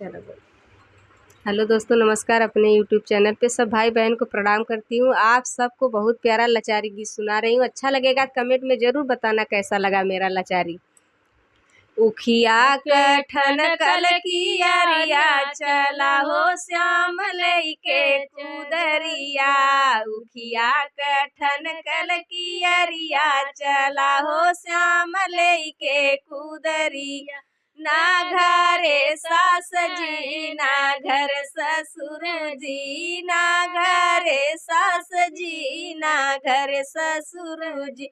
चलो बोल। हेलो दोस्तों, नमस्कार। अपने यूट्यूब चैनल पे सब भाई बहन को प्रणाम करती हूँ। आप सबको बहुत प्यारा लाचारी गीत सुना रही हूँ। अच्छा लगेगा कमेंट में ज़रूर बताना कैसा लगा मेरा लाचारी। उखिया कठन कल की अरिया चला हो श्याम लइके कुदरिया। उखिया कठन कल की अरिया चला हो श्याम लइके कुदरिया। ना घरे सास जी ना घर ससुर जी, ना घरे सास जी ना घर ससुर जी।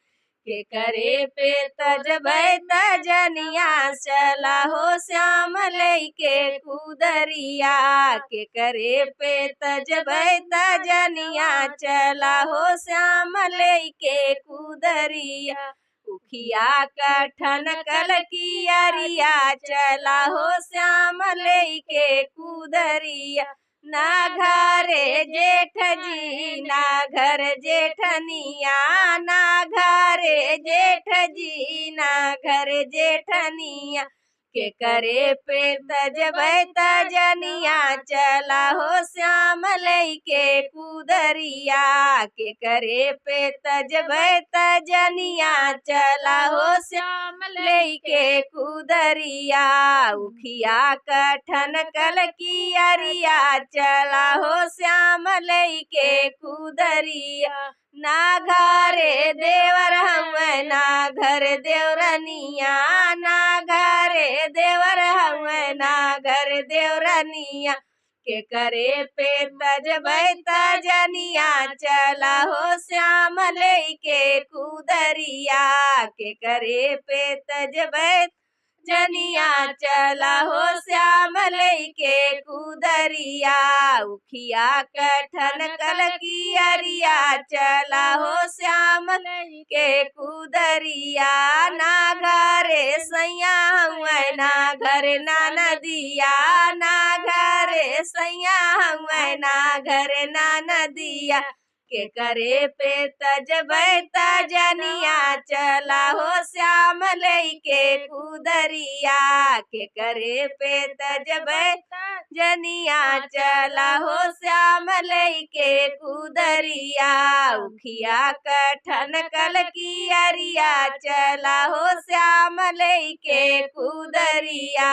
के करे पे तजबै तजनिया चला हो श्याम लइके कुदरिया। के करे पे तजबै तजनिया चला हो श्याम लइके कुदरिया। उखिया कठन कल की अरिया चला हो श्याम लइके कुदरिया। ना घरे जेठ जी ना घर जेठनिया, ना घरे जेठ जी ना घर जेठनिया। के करे पे तजबै तजनिया चला हो श्याम लइके कुदरिया। के करे पे तजबै तजनिया चला हो श्याम लइके कुदरिया। उखिया कठन कल की अरिया चला हो श्याम लइके कुदरिया। ना घरे देवर हम ना घर देवरनिया, ना घरे देवर हम ना घर देवरनिया। के करे पे तजबै तजनिया चला हो श्याम लइके कुदरिया। के करे पे तजबै जनिया चला हो श्याम लइके कुदरिया। उखिया कठन कल की अरिया चला हो श्याम लइके कुदरिया। ना घरे सैया हुआ ना घर नदिया, ना घरे सैया हुआ ना घर नदिया। के करे पे तजबै तजनिया चला हो श्याम लइके कुदरिया। के करे पे तजबै तजनिया चला हो श्याम लइके कुदरिया। उखिया कठन कल की अरिया चला हो श्याम लइके कुदरिया।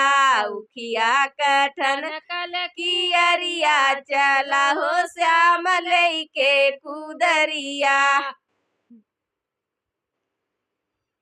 उखिया कठन कल की अरिया चला हो श्याम लइके कुदरिया।